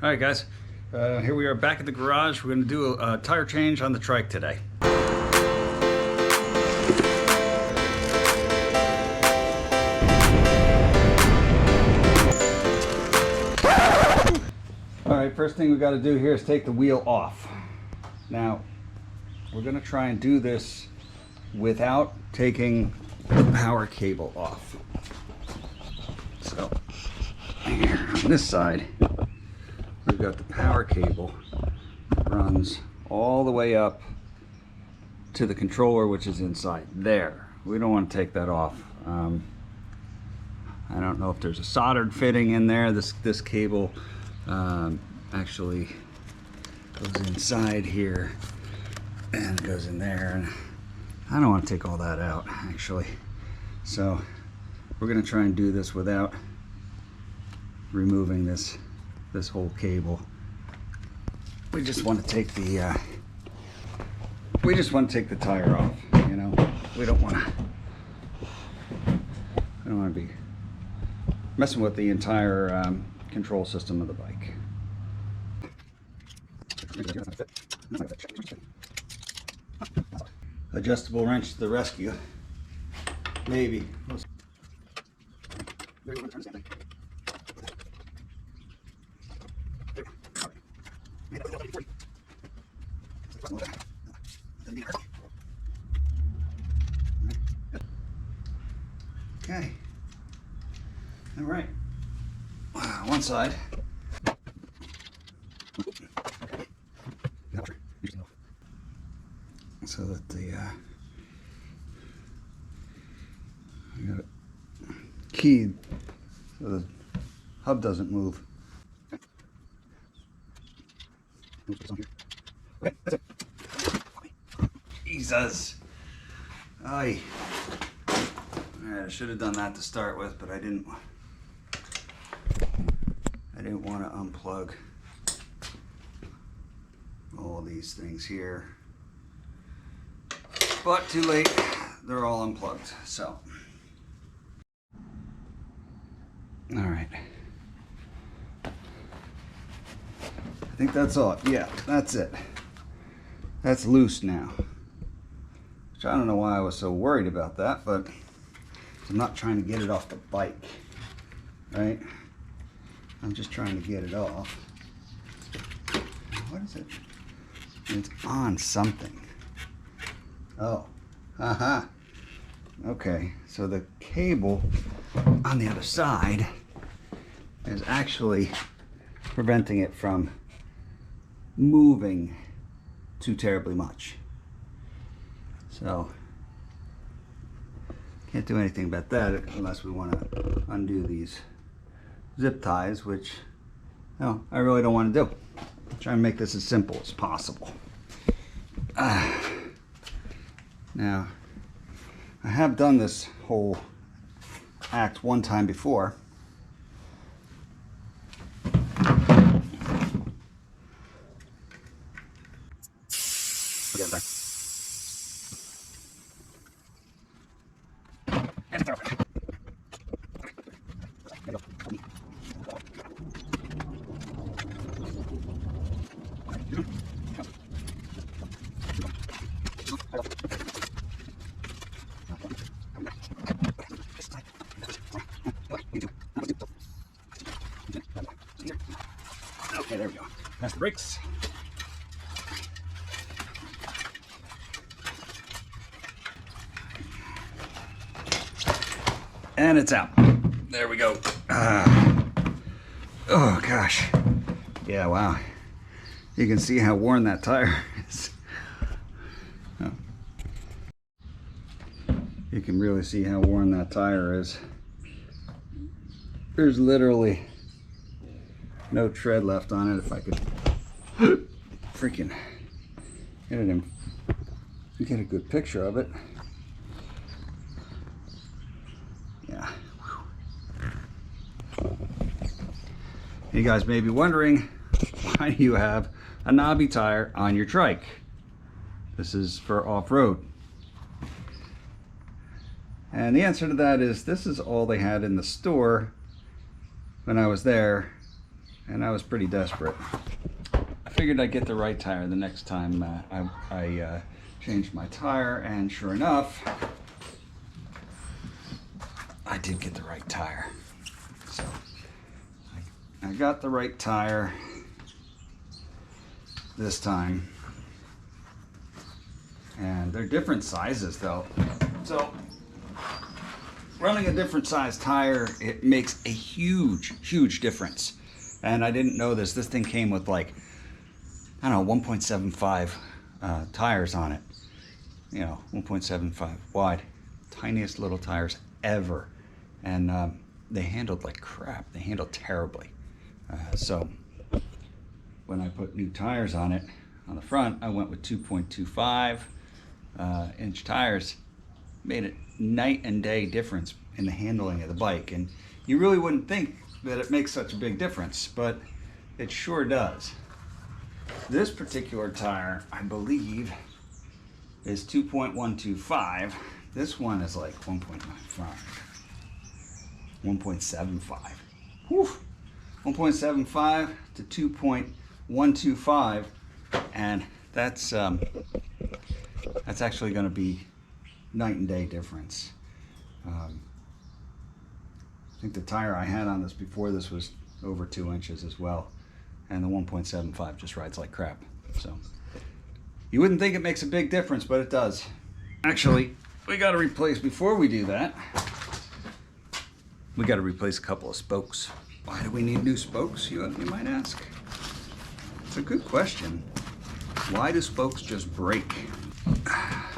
All right, guys. Here we are back at the garage. We're going to do a tire change on the Trike today. All right, first thing we got to do here is take the wheel off. Now, we're going to try and do this without taking the power cable off. So, here on this side, we've got the power cable that runs all the way up to the controller, which is inside there. We don't want to take that off. I don't know if there's a soldered fitting in there. This cable actually goes inside here and goes in there, and I don't want to take all that out actually. So we're going to try and do this without removing this whole cable. We just want to take the tire off, you know. We don't want to be messing with the entire control system of the bike. Adjustable wrench to the rescue. Maybe. Okay. All right. One side. So that the I got it keyed so the hub doesn't move. Okay, that's it. Jesus. Aye. Alright, I should have done that to start with, but I didn't want to unplug all these things here. But too late, they're all unplugged, so. All right. I think that's all. Yeah, that's it. That's loose now. Which I don't know why I was so worried about that, but I'm not trying to get it off the bike, right? I'm just trying to get it off. What is it? It's on something. Oh, okay, so the cable on the other side is actually preventing it from moving too terribly much. So, can't do anything about that unless we want to undo these zip ties, which no, I really don't want to do. Try and make this as simple as possible. Now, I have done this whole act one time before. Okay, there we go. That's the brakes. And it's out. There we go. Oh gosh. Yeah, wow. You can see how worn that tire is. Oh. You can really see how worn that tire is. There's literally no tread left on it. If I could freaking get it in, get a good picture of it. Yeah. You guys may be wondering, why do you have a knobby tire on your Trike? This is for off-road. And the answer to that is this is all they had in the store when I was there and I was pretty desperate. I figured I'd get the right tire the next time I changed my tire, and sure enough, I did get the right tire. So I got the right tire this time, and they're different sizes though. So running a different size tire, it makes a huge difference. And I didn't know this. This thing came with like, I don't know, 1.75 tires on it. You know, 1.75 wide. Tiniest little tires ever. And they handled like crap. They handled terribly. So when I put new tires on it, on the front, I went with 2.25 inch tires. Made it night and day difference in the handling of the bike. And you really wouldn't think that it makes such a big difference, but it sure does. This particular tire, I believe, is 2.125. This one is like 1.95, 1.75. Whew. 1.75 to 2.125, and that's actually going to be night and day difference. I think the tire I had on this before this was over 2 inches as well, and the 1.75 just rides like crap. So you wouldn't think it makes a big difference, but it does. Actually, we got to replace, before we do that, we got to replace a couple of spokes. Why do we need new spokes, you might ask? It's a good question. Why do spokes just break?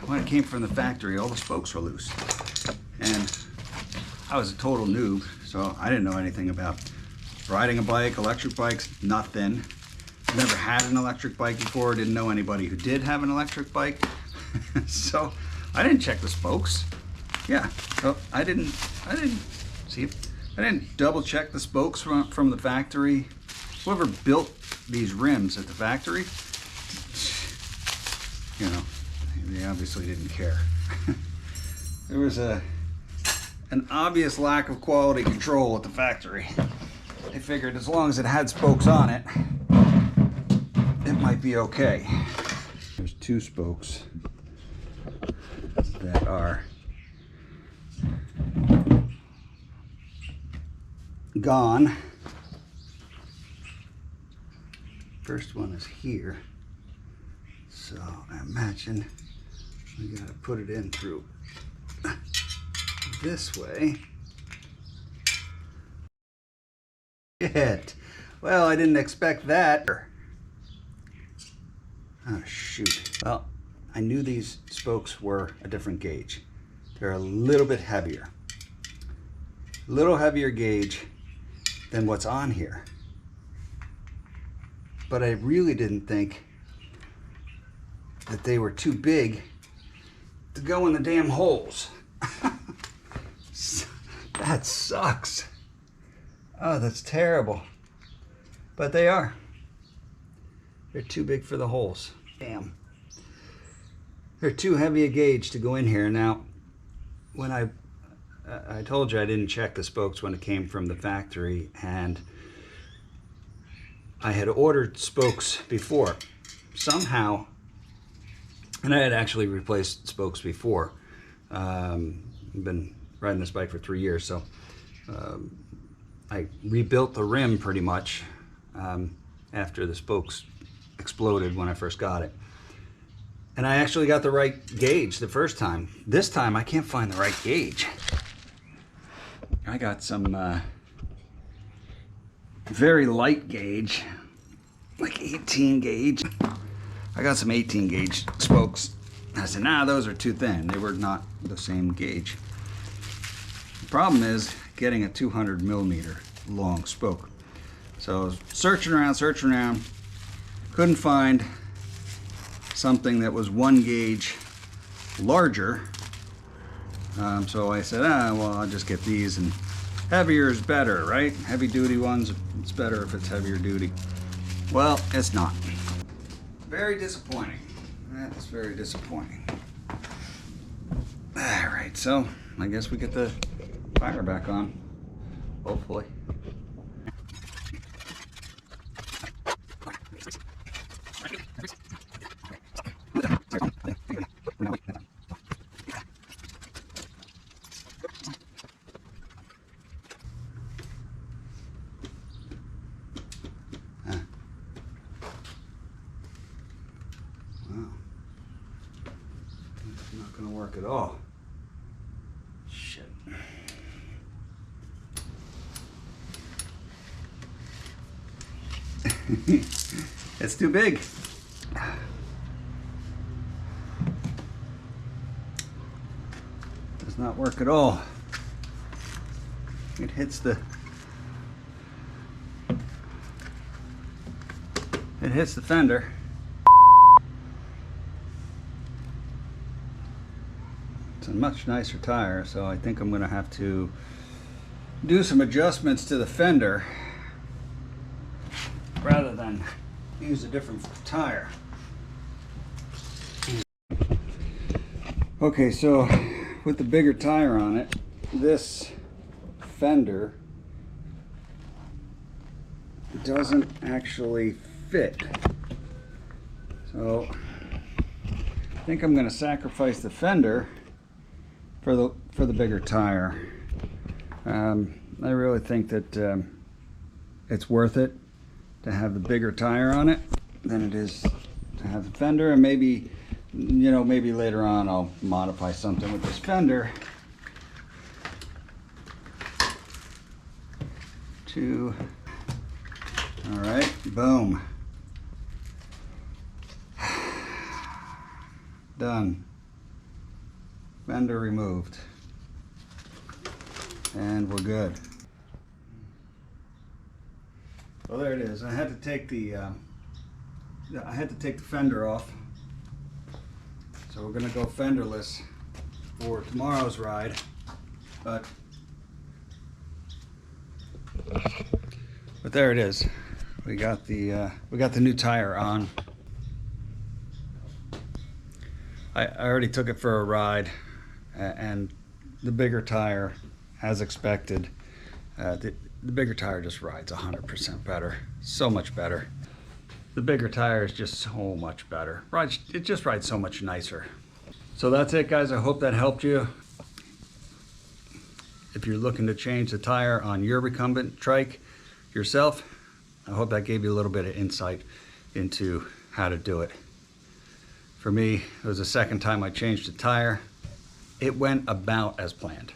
When it came from the factory, all the spokes were loose. And I was a total noob, so I didn't know anything about riding a bike, electric bikes, nothing. Never had an electric bike before, didn't know anybody who did have an electric bike. So I didn't check the spokes. Yeah, so I didn't double check the spokes from the factory. Whoever built these rims at the factory, you know, they obviously didn't care. There was an obvious lack of quality control at the factory. They figured as long as it had spokes on it, it might be okay. There's two spokes that are gone. First one is here. So I imagine we gotta put it in through this way. Shit. Well, I didn't expect that. Oh, shoot. Well, I knew these spokes were a different gauge. They're a little bit heavier. A little heavier gauge than what's on here. But I really didn't think that they were too big to go in the damn holes. That sucks. Oh, that's terrible. But they are. They're too big for the holes. Damn. They're too heavy a gauge to go in here. Now, when I told you I didn't check the spokes when it came from the factory, and I had ordered spokes before. Somehow, and I had actually replaced spokes before. I've been riding this bike for 3 years, so I rebuilt the rim pretty much after the spokes exploded when I first got it. And I actually got the right gauge the first time. This time I can't find the right gauge. I got some very light gauge, like 18 gauge. I got some 18 gauge spokes. I said, nah, those are too thin. They were not the same gauge. The problem is getting a 200 millimeter long spoke. So I was searching around, couldn't find something that was 1 gauge larger. So I said, well, I'll just get these, and heavier is better, right? Heavy duty ones, it's better if it's heavier duty. Well, it's not. Very disappointing. That's very disappointing. All right, so I guess we get the tire back on, hopefully. work at all. Shit. It's too big. Does not work at all. It hits the fender. It's a much nicer tire, so I think I'm going to have to do some adjustments to the fender rather than use a different tire. Okay, so with the bigger tire on it, this fender doesn't actually fit. So I think I'm going to sacrifice the fender for the bigger tire. I really think that it's worth it to have the bigger tire on it than it is to have the fender. And maybe, you know, maybe later on I'll modify something with this fender to, all right, boom. Done. Fender removed. And we're good. Well, there it is. I had to take the fender off. So we're gonna go fenderless for tomorrow's ride. But there it is. We got the new tire on. I already took it for a ride, and the bigger tire, as expected, the bigger tire just rides 100% better. So much better. The bigger tire is just so much better. It just rides so much nicer. So that's it, guys. I hope that helped you. If you're looking to change the tire on your recumbent trike yourself, I hope that gave you a little bit of insight into how to do it. For me, it was the second time I changed the tire. It went about as planned.